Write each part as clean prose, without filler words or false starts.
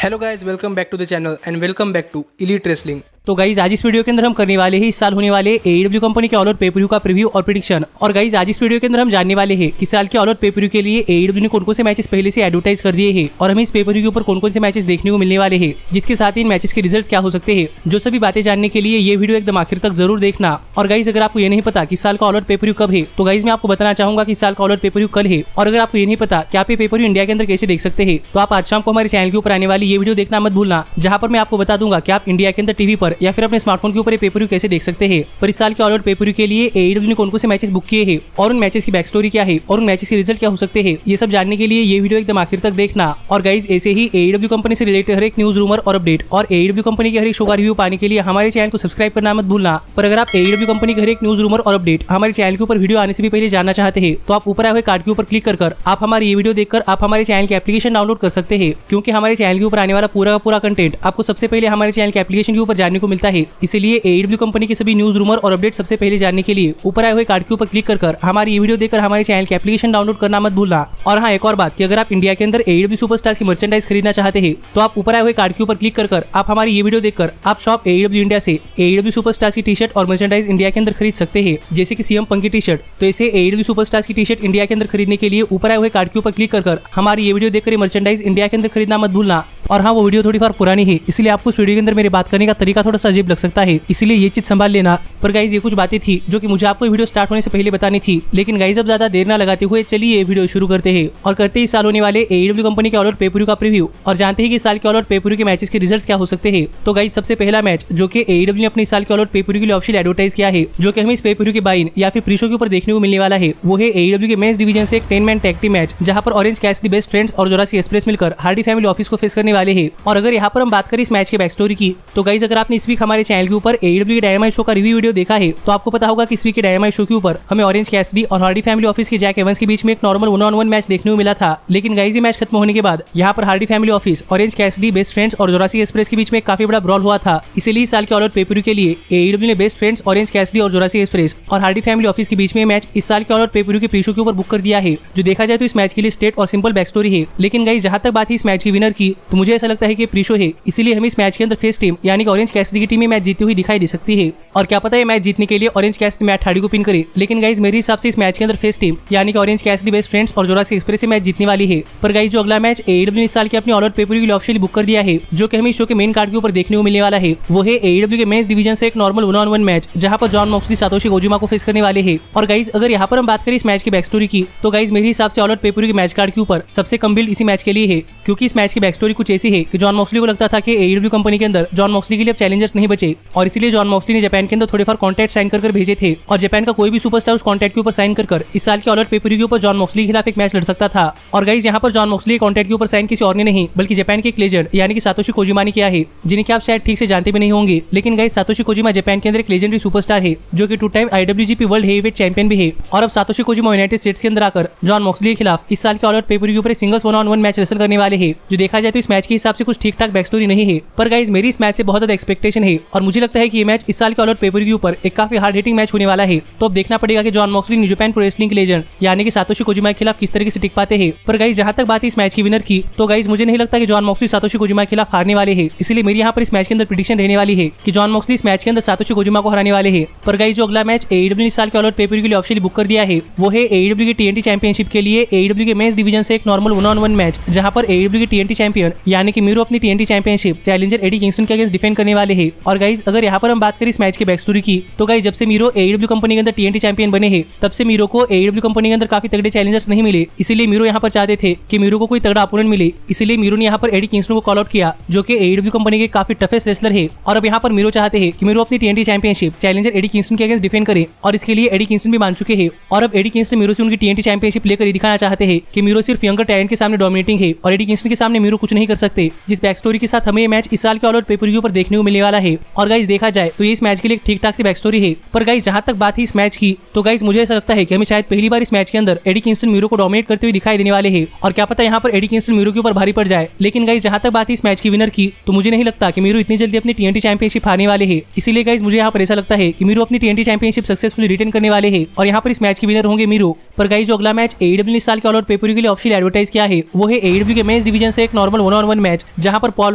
Hello guys, welcome back to the channel and welcome back to elite wrestling. तो guys आज इस video के अंदर हम करने वाले हैं इस साल होने वाले AEW कंपनी के ऑल आउट पेपर व्यू का प्रीव्यू और प्रेडिक्शन। और गाइज आज इस वीडियो के अंदर हम जानने वाले हैं कि साल के ऑल आउट पेपर व्यू के लिए AEW ने कौन कौन से मैचेस पहले से एडवर्टाइज कर दिए हैं और हमें इस पेपर व्यू के ऊपर कौन कौन से मैचेस देखने को मिलने वाले हैं, जिसके साथ इन मैचेस के रिजल्ट क्या हो सकते हैं। जो सभी बातें जानने के लिए ये वीडियो एकदम आखिर तक जरूर देखना। और गाइज अगर आपको ये नहीं पता कि साल का ऑल आउट पेपर व्यू कब है, तो गाइज मैं आपको बताना चाहूंगा कि साल का ऑल आउट पेपर व्यू कल है। और अगर आपको ये नहीं पता कि आप ये पेपर व्यू इंडिया के अंदर कैसे देख सकते हैं, तो आप आज शाम को हमारे चैनल के ऊपर आने वाली ये वीडियो देखना मत भूलना, जहां पर मैं आपको बता दूंगा कि आप इंडिया के अंदर टीवी पर या फिर अपने स्मार्टफोन के ऊपर पेपर व्यू कैसे देख सकते हैं। पर इस साल के ऑल आउट पेपर व्यू के लिए AEW ने कौन कौन से मैचेस बुक किए हैं और उन मैचेस की बैक स्टोरी क्या है और उन मैचेस के रिजल्ट क्या हो सकते हैं, ये सब जानने के लिए ये वीडियो एकदम आखिर तक देखना। और गाइज ऐसे ही AEW कंपनी से रिलेटेड हर एक न्यूज, रूमर और अपडेट और AEW कंपनी के हर एक शो का रिव्यू पाने के लिए हमारे चैनल को सब्सक्राइब करना मत भूलना। पर अगर आप AEW कंपनी के हर एक न्यूज, रूमर और अपडेट हमारे चैनल के ऊपर वीडियो आने से भी पहले जानना चाहते हैं, तो आप ऊपर आए हुए कार्ड के ऊपर क्लिक कर आप हमारी ये वीडियो देखकर आप हमारे चैनल के एप्लीकेशन डाउनलोड कर सकते हैं, क्योंकि हमारे चैनल के ऊपर आने वाला पूरा का पूरा कंटेंट आपको सबसे पहले हमारे चैनल के एप्लीकेशन के ऊपर जानने को मिलता है। इसलिए AEW कंपनी के सभी न्यूज, रूमर और अपडेट सबसे पहले जानने के लिए ऊपर आए हुए कार्ड के ऊपर क्लिक कर हमारी ये वीडियो देखकर हमारे चैनल के एप्लीकेशन डाउनलोड करना मत भूलना। और हाँ, एक और बात कि अगर आप इंडिया के अंदर AEW सुपरस्टार्स की मर्चेंडाइज खरीदना चाहते हैं, तो आप ऊपर आए हुए कार्ड के ऊपर क्लिक कर आप हमारी ये वीडियो देखकर आप शॉप AEW इंडिया से AEW सुपरस्टार्स की टी शर्ट और मर्चेंडाइज इंडिया के अंदर खरीद सकते हैं, जैसे कि CM पंक की टी शर्ट। तो ऐसे AEW सुपरस्टार्स की टी शर्ट इंडिया के अंदर खरीदने के लिए ऊपर आए हुए कार्ड के ऊपर क्लिक कर हमारी ये वीडियो देखकर मर्चेंडाइज इंडिया के अंदर खरीदना मत भूलना। और हाँ, वो वीडियो थोड़ी बार पुरानी है, इसलिए आपको उस वीडियो के अंदर मेरी बात करने का तरीका थोड़ा सा अजीब लग सकता है, इसलिए ये चीज संभाल लेना। पर गाइज ये कुछ बातें थी जो कि मुझे आपको वीडियो स्टार्ट होने से पहले बतानी थी, लेकिन गाइज अब ज्यादा देर ना लगाते हुए चलिए ये वीडियो शुरू करते हैं और करते ही साल होने वाले AEW कंपनी के ऑल आउट पेपर व्यू का प्रीव्यू और जानते हैं कि साल के ऑल आउट पेपर व्यू के मैचेस के रिजल्ट्स क्या हो सकते हैं। तो गाइज सबसे पहला मैच जो कि AEW ने अपने साल के ऑल आउट पेपर व्यू के लिए ऑफिशियल एडवर्टाइज किया है, जो कि हमें इस पेपर व्यू के बाइन या फिर प्री शो के ऊपर देखने को मिलने वाला है, वो है AEW के मेंस डिवीजन से एक 10 मैन टैग टीम मैच, जहां पर ऑरेंज कैसिडी, बेस्ट फ्रेंड्स और जोरासी एक्सप्रेस मिलकर हार्डी फैमिली ऑफिस को फेस करने वाले हैं। और अगर यहाँ पर हम बात करें इस मैच के बैक स्टोरी की, तो गाइज अगर आपने इस वीक हमारे चैनल के ऊपर AEW के डायनामाइट शो का रिव्यू वीडियो देखा है, तो आपको पता होगा कि इस वीक के डायनामाइट शो के ऊपर हमें ऑरेंज कैसिडी और हार्डी फैमिली ऑफिस के जैक एवंस के बीच में एक नॉर्मल 1-on-1 मैच देखने को मिला था। लेकिन गाइज ये मैच खत्म होने के बाद यहाँ पर Hardy family office, orange Cassidy, best friends और जोरासी एक्सप्रेस के बीच में काफी बड़ा ब्रॉल हुआ था। इसलिए इस साल के ऑल आउट पेपर व्यू के लिए AEW ने बेस्ट फ्रेंड्स, ऑरेंज कैसिडी और जोरासी एक्सप्रेस और हार्डी फैमिली ऑफिस के बीच में मैच इस साल के ऑल आउट पेपर व्यू के प्री शो के ऊपर बुक कर दिया है। जो देखा जाए तो इस मैच के लिए स्ट्रेट और सिंपल बैक स्टोरी है। लेकिन गाइज जहां तक बात है इस मैच की विनर की, तो मुझे ऐसा लगता है कि प्री शो है, इसलिए हमें इस मैच के अंदर फेस टीम यानी कि ऑरेंज कैसिडी की टीम में मैच जीती हुई दिखाई दे सकती है। और क्या पता है मैच जीतने के लिए ऑरेंज कैसिडी मैट हार्डी को पिन करे। लेकिन गाइज मेरे हिसाब से इस मैच के अंदर फेस टीम यानी कि ऑरेंज कैसिडी, बेस्ट फ्रेंड्स और जोरासी एक्सप्रेस से मैच जीतने वाली है। पर गाइज जो अगला मैच AEW ने इस साल के अपने ऑल आउट पेपर व्यू के लिए ऑफिशियली बुक कर दिया है, जो कि हमें इस शो के मेन कार्ड के ऊपर देखने को मिलने वाला है, वो है AEW के मेंस डिवीजन से एक नॉर्मल 1-on-1 मैच, जहां पर जॉन मॉक्सली सातोशी कोजिमा को फेस करने वाले हैं। और गाइज अगर यहाँ पर हम बात करें इस मैच की बैक स्टोरी की, तो गाइज मेरे हिसाब से ऑल आउट पेपर व्यू के मैच कार्ड के ऊपर सबसे कम बिल्ड इसी मैच के लिए है, क्योंकि इस मैच की बैक स्टोरी कुछ ऐसी है कि जॉन मॉक्सली को लगता था कि AEW कंपनी के अंदर जॉन मॉक्सली के लिए अब चैलेंजर्स नहीं बचे, और इसलिए जॉन मॉक्सली ने जापान के अंदर थोड़े फार कॉन्ट्रैक्ट साइन कर भेजे थे, और जापान का कोई भी सुपरस्टार उस कॉन्ट्रैक्ट के ऊपर साइन कर इस साल के ऑल आउट पेपर व्यू के ऊपर जॉन मॉक्सली के खिलाफ एक मैच लड़ सकता था। और गाइज यहाँ पर जॉन मॉक्सली कॉन्ट्रैक्ट के ऊपर साइन किसी और ने नहीं बल्कि जापान के एक लेजेंड यानी कि सातोशी कोजिमा ने किया है, जिन्हें कि आप शायद ठीक से जानते भी नहीं होंगे। लेकिन गाइज सातोशी कोजिमा जापान के अंदर एक लेजेंडरी सुपरस्टार है, जो कि 2 time IWGP world heavyweight champion भी है। और अब सातोशी कोजिमा यूनाइटेड स्टेट्स के अंदर आकर जॉन मॉक्सली के खिलाफ इस साल के ऑल आउट पेपर व्यू के ऊपर सिंगल्स 1-on-1 मैच रेसल करने वाले हैं। जो देखा जाए तो इस मैच के हिसाब से कुछ ठीक ठाक बैक स्टोरी नहीं है, पर गाइज मेरी इस मैच से बहुत ज्यादा एक्सपेक्टेशन है और मुझे लगता है कि ये मैच इस साल के ऑल आउट पेपर व्यू के ऊपर एक काफी हार्ड हिटिंग मैच होने वाला है। तो अब देखना पड़ेगा कि John Moxley new Japan pro wrestling के लेजेंड यानी कि सातोशी कोजिमा के खिलाफ किस तरीके से टिक पाते हैं। पर गाइज जहां तक बात है इस मैच की विनर की, तो गाइज मुझे नहीं लगता कि जॉन मॉक्सली सातोशी कोजिमा के खिलाफ हारने वाले हैं। इसलिए मेरी यहाँ पर इस मैच के अंदर प्रेडिक्शन रहने वाली है कि जॉन मॉक्सली इस मैच के अंदर सातोशी कोजिमा को हराने वाले हैं। पर गाइज जो अगला मैच AEW ने इस साल के ऑल आउट पेपर व्यू के लिए ऑफिशियली बुक कर दिया है, वो है AEW की TNT चैंपियनशिप के लिए AEW के मेंस डिवीजन से एक नॉर्मल 1-on-1 मैच, जहां पर AEW की TNT चैंपियन यानी कि मीरो अपनी TNT championship challenger Eddie Kingston के अगेंस्ट डिफेंड करने वाले हैं। और गाइज अगर यहाँ पर हम बात करें इस मैच की बैक स्टोरी की, तो गाइज जब से मीरो AEW कंपनी के अंदर TNT चैंपियन बने हैं, तब से मीरो को AEW कंपनी के अंदर काफी तगड़े चैलेंजर्स नहीं मिले। इसीलिए मीरो यहाँ पर चाहते थे कि मीरो को कोई तगड़ा अपोनेंट मिले, इसीलिए मीरो ने यहाँ पर एडी किंगस्टन को कॉल आउट किया, जो कि AEW कंपनी के काफी टफेस्ट रेसलर है। और अब यहाँ पर मीरो चाहते हैं कि मीरो अपनी TNT championship challenger Eddie Kingston के अगेंस्ट डिफेंड करे, और इसके लिए एडी किंगस्टन भी मान चुके हैं। और अब एडी किंगस्टन मीरो से उनकी TNT चैंपियनशिप लेकर ये दिखाना चाहते हैं कि मीरो सिर्फ यंगर टैलेंट के सामने डोमिनेटिंग है और एडी किंगस्टन के सामने मीरो कुछ नहीं कर सकते, जिस बैक स्टोरी के साथ हमें ये मैच इस साल के ऑल आउट पेपर व्यू पर देखने को मिलने वाला है। और गाइज देखा जाए तो ये इस मैच के लिए ठीक ठाक सी बैक स्टोरी है। पर गाइज जहां तक बात है इस मैच की, तो गाइज मुझे ऐसा लगता है कि हमें शायद पहली बार इस मैच के अंदर एडी किंगस्टन मीरो को डोमिनेट करते हुए दिखाई देने वाले हैं। और क्या पता यहाँ पर एडी किंगस्टन मीरो के ऊपर भारी पड़ जाए। लेकिन गाइज जहां तक बात है इस मैच की विनर की, तो मुझे नहीं लगता कि मीरो इतनी जल्दी अपनी TNT चैंपियनशिप हारने वाले हैं। इसीलिए गाइज मुझे यहाँ पर ऐसा लगता है कि मीरो अपनी TNT चैंपियनशिप सक्सेसफुली रिटेन करने वाले हैं और यहाँ पर इस मैच के विनर होंगे मीरो। पर गाइज जो अगला मैच AEW ने इस साल के ऑल आउट पेपर व्यू के लिए ऑफिशियल एडवर्टाइज किया है, वो है AEW के मेंस डिवीजन से एक नॉर्मल 1-on-1 1 मैच, जहां पर पॉल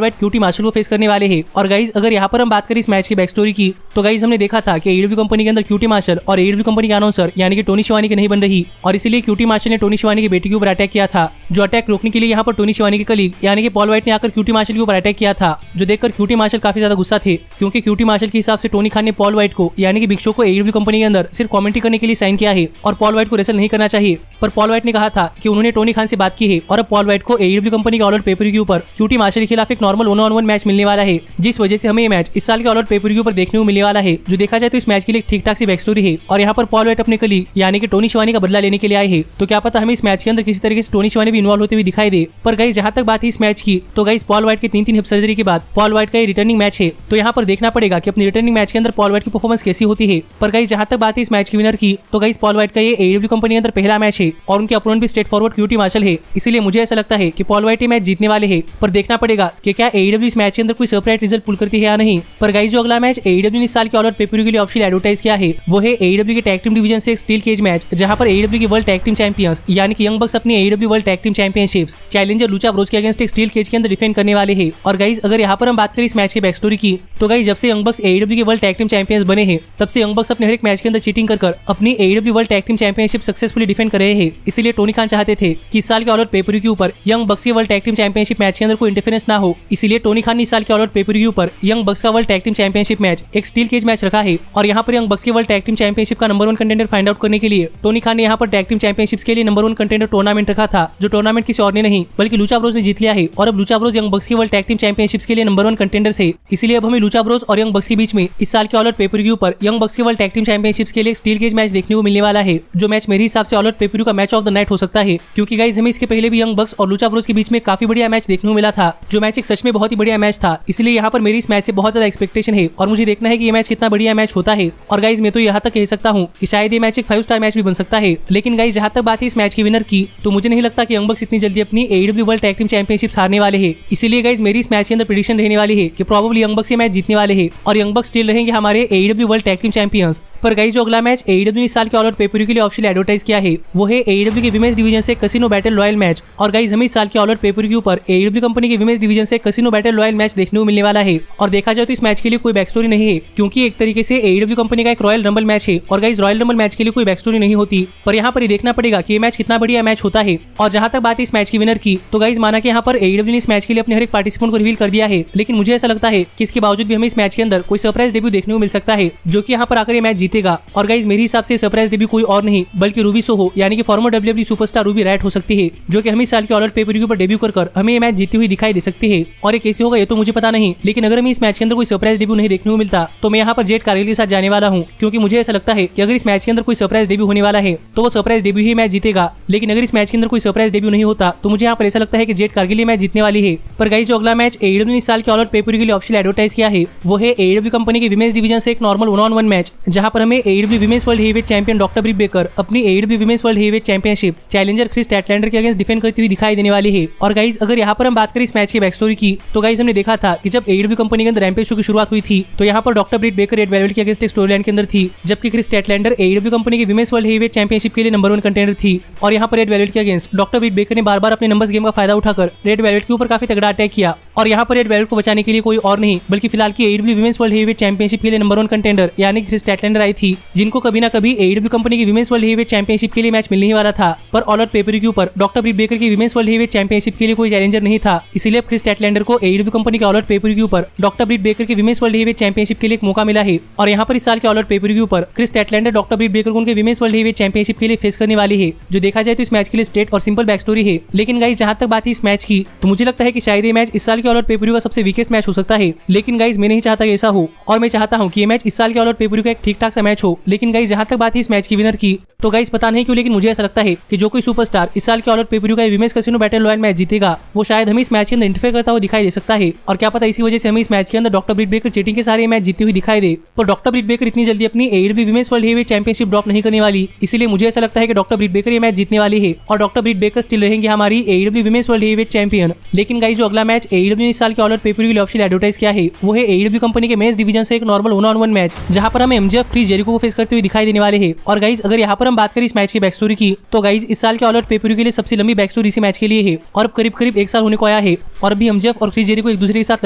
वाइट क्यूटी मार्शल को फेस करने वाले हैं। और गाइज अगर यहाँ पर हम बात करें इस मैच की बैक स्टोरी की, तो गाइज हमने देखा था कि एडब्ल्यू कंपनी के अंदर क्यूटी मार्शल और एडब्ल्यू कंपनी के अनाउंसर यानी कि टोनी शिवानी की नहीं बन रही, और इसीलिए क्यूटी मार्शल ने टोनी शिवानी की बेटी के ऊपर अटैक किया था। जो अटैक रोकने के लिए यहाँ पर टोनी शिवानी के कलीग यानी कि पॉल वाइट ने आकर क्यूटी मार्शल के ऊपर अटैक किया था, जो देखकर क्यूटी मार्शल काफी ज्यादा गुस्सा थे, क्योंकि क्यूटी मार्शल के हिसाब से टोनी खान ने पॉल वाइट को यानी कि बिग शो को एडब्ल्यू कंपनी के अंदर सिर्फ कमेंट्री करने के लिए साइन किया है और पॉल वाइट को रेसल नहीं करना चाहिए। पर पॉल वाइट ने कहा था कि उन्होंने टोनी खान से बात की है और अब पॉल वाइट को एडब्ल्यू कंपनी के ऑल आउट पेपर के ऊपर क्यूटी मार्शल के खिलाफ एक नॉर्मल 1-on-1 मैच मिलने वाला है, जिस वजह से हमें ये मैच इस साल के ऑल आउट पेपर के ऊपर देखने को मिलने वाला है। जो देखा जाए तो इस मैच के लिए ठीक ठाक सी बैक स्टोरी है और यहाँ पर पॉल वाइट अपने कलीग यानी कि टोनी शिवानी का बदला लेने के लिए आए हैं। तो क्या पता हमें इस मैच के अंदर किसी तरीके से टोनी शिवानी भी इन्वॉल्व होते हुए दिखाई दे। पर गाइस जहां तक बात है इस मैच की, तो गाइस पॉल वाइट के 3 हिप सर्जरी के बाद पॉल वाइट का ये रिटर्निंग मैच है, तो यहाँ पर देखना पड़ेगा कि अपनी रिटर्निंग मैच के अंदर पॉल वाइट की परफॉर्मेंस कैसी होती है। पर गाइस जहां तक बात है इस मैच की विनर की, तो गाइस पॉल वाइट का ये एडब्ल्यू कंपनी के अंदर पहला मैच है और उनके अपोनेंट भी स्ट्रेट फॉरवर्ड क्यूटी मार्शल है, इसीलिए मुझे ऐसा लगता है कि पॉल वाइट ये मैच जीतने वाले हैं। पर देखना पड़ेगा कि क्या एडब्ल्यू इस मैच के अंदर कोई सरप्राइज रिजल्ट पुल करती है या नहीं। पर गाइस जो अगला मैच एडब्ल्यू ने इस साल के ऑल आउट पेपर के लिए ऑफिशियल एडवर्टाइज किया है, वो है एडब्ल्यू के टैग टीम डिवीजन से एक स्टील केज मैच, जहां पर एडब्ल्यू के वर्ल्ड टैग टीम चैंपियंस यानी कि यंग बक्स अपनी AEW world tag team championships challenger Lucha Bros के अगेंस्ट एक स्टील केज के अंदर डिफेंड करने वाले हैं। और गाइस अगर यहाँ पर हम बात करें इस मैच की बैक स्टोरी की, तो गाइस जब से यंग बक्स एडब्ल्यू के वर्ल्ड टैग टीम चैंपियंस बने हैं, तब से यंग बक्स अपने हर एक मैच के अंदर चीटिंग कर अपनी AEW world tag team championship successfully defend कर रहे हैं। इसीलिए टोनी खान चाहते थे कि इस साल के ऑल आउट पेपर के ऊपर यंग बक्स के world tag team championship match के अंदर कोई इंटरफेरेंस ना हो, इसीलिए टोनी खान ने इस साल के ऑल आउट पेपर के ऊपर यंग बक्स का world tag team championship match एक स्टील केज मैच रखा है। और यहाँ पर यंग बक्स के वर्ल्ड टैग टीम चैंपियनशिप का नंबर 1 कंटेंडर फाइंड आउट करने के लिए टोनी खान ने यहाँ पर टैग टीम चैंपियनशिप्स के लिए नंबर 1 कंटेंडर टूर्नामेंट रखा था, जो टूर्नामेंट किसी और ने नहीं बल्कि लूचा ब्रोस ने जीत लिया है। और अब लूचा ब्रोस यंग बक्स के वर्ल्ड टैग टीम चैंपियनशिप्स के लिए नंबर 1 कंटेंडर्स है, इसलिए अब हमें लूचा ब्रोस और यंग बक्स के बीच में इस साल के ऑल आउट पेपर के ऊपर यंग बक्स के वर्ल्ड टैग टीम चैंपियनशिप्स के लिए स्टील केज मैच देखने को मिलने वाला है, जो मैच मेरे हिसाब से ऑल आउट पेपर का मैच ऑफ द नाइट हो सकता है। क्योंकि गाइस हमें इसके पहले भी यंग बक्स और लूचा ब्रोस के बीच में काफी बढ़िया मैच देखने को मिला था, जो मैच एक सच में बहुत ही बढ़िया मैच था, इसलिए यहाँ पर मेरी इस मैच से बहुत ज्यादा एक्सपेक्टेशन है और मुझे देखना है कि ये मैच कितना बढ़िया मैच होता है। और गाइस मैं तो यहाँ तक कह सकता हूँ कि शायद ये मैच एक 5 स्टार मैच भी बन सकता है। लेकिन गाइस जहाँ तक बात है इस मैच की विनर की, तो मुझे नहीं लगता कि यंग बक्स इतनी जल्दी अपनी AEW world tag team championship हारने वाले हैं। इसीलिए गाइस मेरी इस मैच के अंदर प्रेडिक्शन रहने वाली है कि प्रोबेबली यंग बक्स ये मैच जीतने वाले हैं और यंग बक्स स्टिल रहेंगे हमारे एडब्ल्यू वर्ल्ड टैग टीम चैंपियंस। पर गाइस जो अगला मैच एडब्ल्यू ने साल के ऑल आउट पेपर के लिए ऑफिशियल एडवर्टाइज किया है, वो है एडब्ल्यू के विमेंस डिवीजन से कसिनो बैटल रॉयल मैच। और गाइस हमें इस साल के ऑल आउट पेपर के ऊपर एडब्ल्यू कंपनी के विमेंस डिवीजन से कसिनो बैटल रॉयल मैच देखने को मिलने वाला है। और देखा जाए तो इस मैच के लिए कोई बैक स्टोरी नहीं है, क्योंकि एक तरीके से एडब्ल्यू कंपनी का एक रॉयल रंबल मैच है और गाइस रॉयल रंबल मैच के लिए कोई बैक स्टोरी नहीं होती। पर यहाँ पर देखना पड़ेगा कि ये मैच कितना बढ़िया मैच होता है। और जहां तक बात है इस मैच की विनर की, तो गाइस माना कि यहाँ पर एडब्ल्यू ने इस मैच के लिए अपने हर एक पार्टिसिपेंट को रिवील कर दिया है, लेकिन मुझे ऐसा लगता है कि इसके बावजूद भी हमें इस मैच के अंदर कोई सरप्राइज डेब्यू देखने को मिल सकता है, जो कि यहाँ पर आकर ये मैच जीतेगा। और गाइस मेरे हिसाब से सरप्राइज डेब्यू कोई और नहीं बल्कि रूबी सोहो यानी कि farmer WWE superstar Ruby right हो सकती है, जो कि हमें इस साल के ऑल आउट पेपर के ऊपर डेब्यू कर हमें ये मैच जीती हुई दिखाई दे सकती है। और ये कैसे होगा ये तो मुझे पता नहीं, लेकिन अगर हमें इस मैच के अंदर कोई सरप्राइज डेब्यू नहीं देखने को मिलता, तो मैं यहाँ पर जेड कारगिल के साथ जाने वाला हूँ, क्योंकि मुझे ऐसा लगता है कि अगर इस मैच के अंदर कोई सरप्राइज डेब्यू होने वाला है तो वो सरप्राइज डेब्यू ही मैच जीतेगा। लेकिन अगर इस मैच के अंदर कोई सरप्राइज डेब्यू नहीं होता, तो मुझे यहाँ पर ऐसा लगता है कि जेड कारगिल मैच जीतने वाली है। पर गाइस जो अगला मैच एडब्ल्यू ने इस साल के ऑल आउट पेपर के लिए ऑफिशियल एडवर्टाइज किया है, वो है एडब्ल्यू कंपनी के विमेंस डिवीजन से एक नॉर्मल 1-on-1 मैच, जहां पर हमें AEW women's world heavyweight champion doctor Britt Baker अपनी AEW women's world heavyweight championship challenger Kris Statlander के अगेंस्ट डिफेंड करती हुई दिखाई देने वाली है। और गाइस अगर यहाँ पर हम बात करें इस मैच की बैक स्टोरी की, तो गाइस हमने देखा था कि जब एडब्ल्यू कंपनी के अंदर रैम्पेज शो की शुरुआत हुई थी, तो यहाँ पर doctor Britt baker red velvet के अगेंस्ट एक स्टोरी लाइन के अंदर थी, जबकि क्रिस स्टैटलैंडर एडब्ल्यू कंपनी के विमेंस वर्ल्ड हेवीवेट चैंपियनशिप के लिए नंबर 1 कंटेंडर थी। और यहाँ पर रेड वेलवेट के अगेंस्ट डॉक्टर ब्रिट बेकर ने बार बार अपने नंबर्स गेम का फायदा उठाकर रेड वेलवेट के ऊपर काफी तगड़ा अटैक किया। और यहाँ पर रेड वेलवेट को बचाने के लिए कोई और नहीं बल्कि फिलहाल की एडब्ल्यू विमेंस वर्ल्ड हेवीवेट चैंपियनशिप के लिए नंबर 1 कंटेंडर यानी क्रिस स्टैटलैंडर आई थी, जिनको कभी ना कभी एडब्ल्यू कंपनी की विमेंस वर्ल्ड हेवीवेट चैंपियनशिप के लिए मैच मिलने ही वाला था। पर ऑल आउट पेपर के ऊपर डॉक्टर ब्रिट बेकर की विमेंस वर्ल्ड हेवीवेट चैंपियनशिप के लिए कोई चैलेंजर नहीं था, इसलिए क्रिस स्टैटलैंडर को एडब्ल्यू कंपनी के ऑल आउट पेपर के ऊपर डॉक्टर ब्रिट बेकर की विमेंस वर्ल्ड हेवीवेट चैंपियनशिप के लिए एक मौका मिला है। और यहाँ पर इस साल के ऑल आउट पेपर के ऊपर क्रिस स्टैटलैंडर डॉक्टर ब्रिट बेकर को उनके विमेंस वर्ल्ड हेवीवेट चैंपियनशिप के लिए फेस करने वाली है। जो देखा जाए तो इस मैच के लिए स्ट्रेट और सिंपल बैक स्टोरी है। लेकिन गाइस जहां तक बात है इस मैच की, तो मुझे लगता है कि शायद ये मैच इस साल के ऑल आउट पेपर का सबसे वीकेस्ट मैच हो सकता है। लेकिन गाइस मैं नहीं चाहता कि ऐसा हो, और मैं चाहता हूं कि ये मैच इस साल के ऑल आउट पेपर का एक ठीक ठाक सा मैच हो। लेकिन गाइस जहां तक बात है इस मैच की विनर की, तो गाइस पता नहीं क्यों लेकिन मुझे ऐसा लगता है कि जो कोई सुपरस्टार इस साल के ऑल आउट पेपर का women's casino battle royal match जीतेगा, वो शायद हमें इस मैच के अंदर इंटरफेयर करता हुआ दिखाई दे सकता है। और क्या पता इसी वजह से हमें इस मैच के अंदर डॉक्टर ब्रिट बेकर चीटिंग के सारे मैच जीती हुई दिखाई दे। पर डॉक्टर ब्रिट बेकर इतनी जल्दी अपनी AEW women's world heavyweight championship drop नहीं करने वाली, इसलिए मुझे ऐसा लगता है कि डॉक्टर ब्रिट बेकर ये मैच जीतने वाली है और डॉक्टर ब्रिट बेकर स्टिल रहेंगे हमारी एडब्ल्यू विमेंस वर्ल्ड हेवीवेट चैंपियन। लेकिन गाइस जो अगला मैच एडब्ल्यू ने इस साल के ऑल आउट पेपर के लिए ऑफिशियल एडवर्टाइज किया है, वो है एडब्ल्यू कंपनी के मेंस डिवीजन से एक नॉर्मल 1-on-1 मैच, जहां पर हमें एमजेएफ क्रिस जेरिको को फेस करते हुए दिखाई देने वाले हैं। और गाइस अगर यहाँ पर हम बात करें इस मैच की बैक स्टोरी की, तो गाइस इस साल के ऑल आउट पेपर के लिए सबसे लंबी बैक स्टोरी इसी मैच के लिए है और अब करीब 1 साल होने को आया है। और अभी एमजेएफ और क्रिस जेरिको एक दूसरे के साथ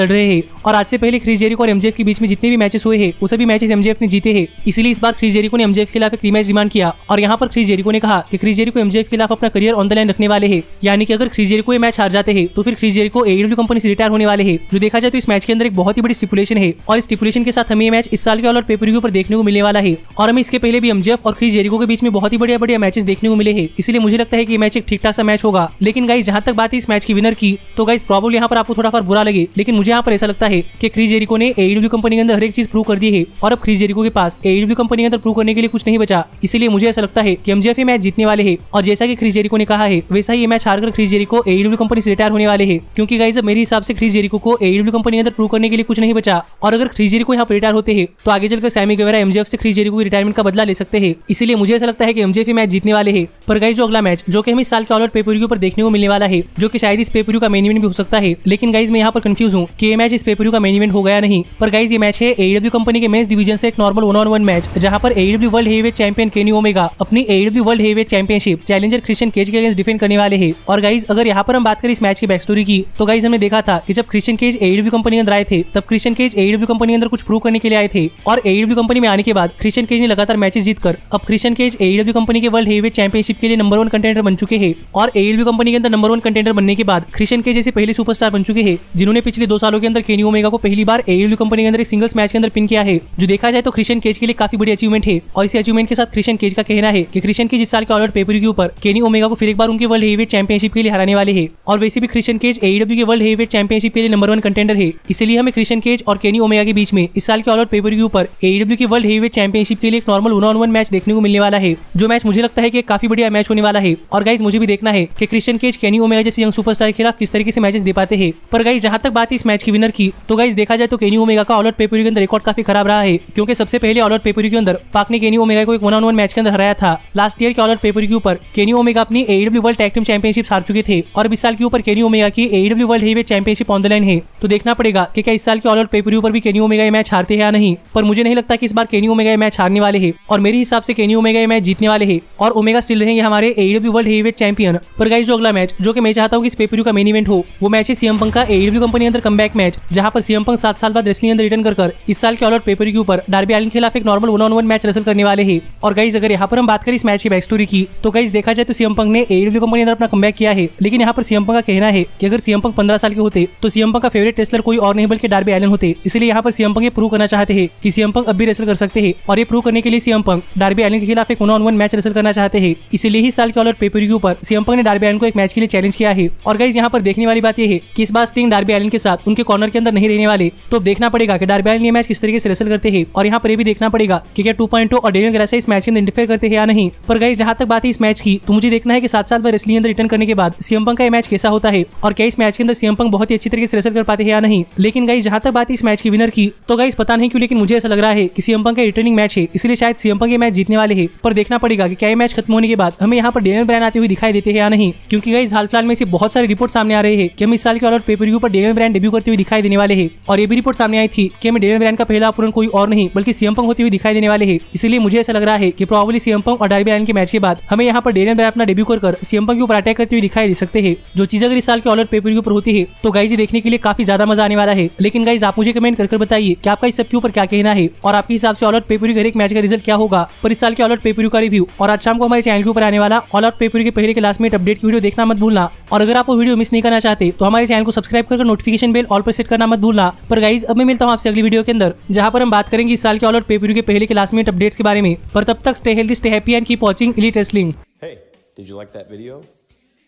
लड़ रहे हैं। और आज से पहले क्रिस जेरिको और एमजेएफ के बीच में जितने भी मैचेस हुए हैं वो सभी मैचेस एमजेएफ ने जीते हैं। इसलिए इस बार क्रिस जेरिको ने एमजेएफ के खिलाफ एक रीमैच डिमांड किया और यहाँ पर क्रिस जेरिको ने कहा कि क्रिस जेरिको एमजेएफ के खिलाफ अपना करियर ऑन द लाइन रखने वाले हैं। यानी कि अगर क्रिस जेरिको ये मैच हार जाते हैं तो फिर क्रिस जेरिको एईडब्ल्यू कंपनी से रिटायर होने वाले हैं। जो देखा जाए तो इस मैच के अंदर एक बहुत ही बड़ी स्टिपुलेशन है और इस स्टिपुलेशन के साथ हमें ये मैच इस साल के ऑल आउट पे पर व्यू पर देखने को मिलने वाला है। और हमें इसके पहले भी एमजेएफ और क्रिस जेरिको के बीच में बहुत ही बढ़िया मैचेस देखने को मिले हैं। इसलिए मुझे लगता है कि ये मैच एक ठीक ठाक सा मैच होगा। लेकिन गाइस जहां तक बात है इस मैच की विनर की, तो गाइस प्रॉब्लम यहाँ पर आपको थोड़ा फार बुरा लगे, लेकिन मुझे यहाँ पर ऐसा लगता है कि क्रिस जेरिको ने एईडब्ल्यू कंपनी के अंदर हर एक चीज प्रूव कर दी है और अब क्रिस जेरिको के पास एईडब्ल्यू कंपनी के अंदर प्रूव करने के लिए कुछ नहीं बचा। इसीलिए मुझे ऐसा लगता है कि एमजेएफ ये मैच जीतने वाले हैं। और जैसा कि क्रिस जेरिको ने कहा है वैसा ही ये मैच हारकर क्रिस जेरिको एईडब्ल्यू कंपनी से रिटायर होने वाले हैं। क्योंकि गाइस अब मेरे हिसाब से क्रिस जेरिको को एईडब्ल्यू कंपनी के अंदर प्रूव करने के लिए कुछ नहीं बचा। और अगर क्रिस जेरिको यहाँ पर रिटायर होते हैं तो आगे चलकर सैमी गेवेरा एमजेएफ से क्रिस जेरिको की रिटायरमेंट का बदला ले सकते हैं। इसीलिए मुझे ऐसा लगता है कि एमजेएफ ये मैच जीतने वाले हैं। पर गाइस जो अगला मैच जो कि हम इस साल के ऑल आउट पे पर व्यू पर देखने को मिलने वाला है, जो कि शायद इस पे पर व्यू का मेन इवेंट भी हो सकता है। लेकिन गाइस मैं यहाँ पर कंफ्यूज हूँ कि ये मैच इस पे पर व्यू का मेन इवेंट होगा या नहीं। पर गाइस ये मैच है एईडब्ल्यू कंपनी के मेंस डिवीजन से एक नॉर्मल 1-on-1 मैच, जहां पर AEW world heavyweight champion Kenny Omega अपनी AEW world heavyweight championship challenger Christian Cage के अगेंस्ट डिफेंड करने वाले हैं। और गाइस अगर यहाँ पर हम बात करें इस मैच की बैक स्टोरी की, तो गाइस हमने देखा था कि जब क्रिश्चियन केज एईडब्ल्यू कंपनी अंदर आए थे तब क्रिश्चियन केज एईडब्ल्यू कंपनी अंदर कुछ प्रूव करने के लिए आए थे। और एईडब्ल्यू कंपनी में आने के बाद क्रिश्चियन केज ने लगातार मैचेस जीतकर अब क्रिश्चियन केज एईडब्ल्यू कंपनी के वर्ल्ड हेवीवेट चैंपियनशिप के लिए नंबर 1 कंटेंडर बन चुके हैं। और एईडब्ल्यू कंपनी के अंदर नंबर 1 कंटेंडर बनने के बाद क्रिश्चियन केज जैसे पहले सुपरस्टार बन चुके हैं जिन्होंने पिछले 2 सालों के अंदर केनी ओमेगा को पहली बार एईडब्ल्यू कंपनी के अंदर एक सिंगल्स मैच के अंदर पिन किया है। जो देखा जाए तो क्रिश्चियन केज के लिए काफी बड़ी अचीवमेंट है। और इस अचीवमेंट के साथ क्रिश्चियन केज का कहना है कि क्रिश्चियन केज इस साल के ऑल आउट पे पर व्यू के ऊपर केनी ओमेगा को फिर एक बार उनके वर्ल्ड हेवीवेट चैंपियनशिप के लिए हराने वाले हैं। और वैसे भी क्रिश्चियन केज एईडब्ल्यू के वर्ल्ड हेवीवेट चैंपियनशिप के लिए नंबर 1 कंटेंडर है। इसलिए हमें क्रिश्चियन केज और केनी ओमेगा के बीच में इस साल के ऑल आउट पे पर व्यू पर एईडब्ल्यू के वर्ल्ड हेवीवेट चैंपियनशिप के लिए एक नॉर्मल 1-on-1 मैच देखने को मिलने वाला है। जो मैच मुझे लगता है कि काफी बढ़िया मैच होने वाला है। और गाइस मुझे भी देखना है कि क्रिश्चियन केज केनी ओमेगा जैसे यंग सुपरस्टार के खिलाफ किस तरीके से मैचेस दे पाते हैं। पर गाइस जहां तक बात है इस मैच की विनर की, तो गाइस देखा जाए तो केनी ओमेगा का ऑल आउट पे पर व्यू के अंदर रिकॉर्ड काफी खराब रहा है। क्योंकि सबसे पहले ऑल आउट पे पर व्यू के अंदर पाक ने केनी ओमेगा को एक 1-on-1 मैच के अंदर हराया था। लास्ट ईयर के ऑल आउट पे पर व्यू के ऊपर केनी ओमेगा अपनी AEW world tag team championship हार चुके थे। और इस साल के ऊपर केनी ओमेगा की AEW world heavyweight championship on the line है। तो देखना पड़ेगा कि क्या इस साल के ऑल आउट पे पर व्यू पर भी केनी ओमेगा ये मैच हारते हैं या नहीं। पर मुझे नहीं लगता कि इस बार केनी ओमेगा ये मैच हारने वाले हैं। और मेरे हिसाब से केनी ओमेगा ये मैच जीतने वाले हैं और ओमेगा स्टिल रहेंगे हमारे एईडब्ल्यू वर्ल्ड हेवीवेट चैंपियन। पर गाइस जो अगला मैच जो कि मैं चाहता हूं कि इस पे पर व्यू का मेन इवेंट हो, वो मैच है सीएम पंक का एईडब्ल्यू कंपनी अंदर कमबैक मैच, जहां पर सीएम पंक 7 साल बाद रेसलिंग अंदर रिटर्न कर इस साल के ऑल आउट पे पर व्यू के ऊपर डार्बी एलिन के खिलाफ एक नॉर्मल 1-on-1 मैच रेसल करने वाले हैं। और गाइस अगर यहाँ पर हम बात करें इस मैच की बैक स्टोरी की, तो गाइस देखा जाए तो सीएम पंक ने एईडब्ल्यू कंपनी अंदर अपना कमबैक किया है। लेकिन यहाँ पर सीएम पंक का कहना है कि अगर सीएम पंक 15 साल के होते तो सीएम पंक का फेवरेट रेसलर कोई और नहीं बल्कि डार्बी एलिन होते। इसलिए यहाँ पर सीएम पंक ये प्रूव करना चाहते हैं कि सीएम पंक अब भी रेसल कर सकते हैं। और ये प्रूव करने के लिए सीएम पंक डार्बी एलिन के खिलाफ एक 1-on-1 मैच रेसल करना चाहते हैं। इसलिए ही साल के ऑल आउट पे पर व्यू पर सीएम पंक ने डार्बी एलिन को एक मैच के लिए चैलेंज किया है। और गाइस यहाँ पर देखने वाली बात यह है कि इस बार स्टिंग डार्बी एलिन के साथ उनके कॉर्नर के अंदर नहीं रहने वाले। तो देखना पड़ेगा कि डार्बी एलिन ये मैच किस तरीके से रेसल करते हैं। और यहाँ पर ये भी देखना पड़ेगा कि क्या 2.0 और डेनियल ग्रासिया इस मैच के अंदर इंटरफेयर करते हैं या नहीं। पर गाइस जहां तक बात है इस मैच की, तो मुझे देखना है कि 7 साल बाद रेसलिंग अंदर रिटर्न करने के बाद सीएम पंक का ये मैच कैसा होता है और क्या इस मैच के अंदर सीएम पंक बहुत ही अच्छी तरीके से रेसल कर पाते हैं या नहीं। लेकिन गाइस जहां तक बात है इस मैच की विनर की, तो गाइस पता नहीं क्यों लेकिन मुझे ऐसा लग रहा है कि सीएम पंक का रिटर्निंग मैच है, इसलिए शायद सीएम पंक ये मैच जीतने वाले हैं। पर देखना पड़ेगा कि क्या ये मैच खत्म होने के बाद हमें यहाँ पर डेनियल ब्रायन आते हुए दिखाई देते हैं या नहीं। क्योंकि गाइस हाल फिलहाल में से बहुत सारे रिपोर्ट सामने आ रहे हैं कि हम इस साल के ऑल आउट पे पर व्यू पर डेनियल ब्रायन डेब्यू करते हुए दिखाई देने वाले हैं। और ये भी रिपोर्ट सामने आई थी कि हमें डेनियल ब्रायन का पहला अपोनेंट कोई और नहीं बल्कि सीएम पंक होते हुए दिखाई देने वाले हैं। इसलिए मुझे ऐसा लग रहा है कि प्रोबेबली सीएम पंक और डार्बी एलिन के मैच के बाद हमें यहाँ पर डेनियल ब्रायन अपना डेब्यू कर सीएम पंक के ऊपर अटैक करते हुए दिखाई दे सकते हैं। जो चीज अगर इस साल के ऑल आउट पे पर व्यू पर होती है तो गाइस ये देखने के लिए काफी ज्यादा मजा आने वाला है। लेकिन गाइस आप मुझे कमेंट कर बताइए कि आपका इस सब के ऊपर क्या कहना है और आपके हिसाब से ऑल आउट पे पर व्यू हर एक मैच का रिजल्ट क्या होगा। पर इस साल के ऑल आउट पे पर व्यू का रिव्यू और आज शाम को हमारे चैनल के ऊपर आने वाला ऑल आउट पे पर व्यू के पहले के लास्ट मिनट अपडेट की वीडियो देखना मत भूलना। और अगर आप वो वीडियो मिस नहीं करना चाहते तो हमारे चैनल को सब्सक्राइब कर नोटिफिकेशन बेल ऑल पर सेट करना मत भूलना। पर गाइस अब मैं मिलता हूँ आपसे अगली वीडियो के अंदर, जहां पर हम बात करेंगे इस साल के ऑल आउट पे पर व्यू के पहले के लास्ट मिनट अपडेट्स के बारे में। पर तब तक stay healthy, stay happy and keep watching elite wrestling. Hey, did you like that video?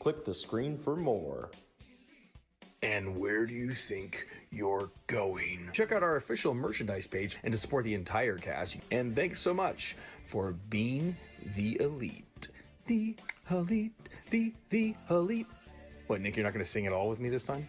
Click the screen for more. And where do you think you're going? Check out our official merchandise page and to support the entire cast. And thanks so much for being the elite. The elite, the elite. What, Nick, you're not going to sing it all with me this time?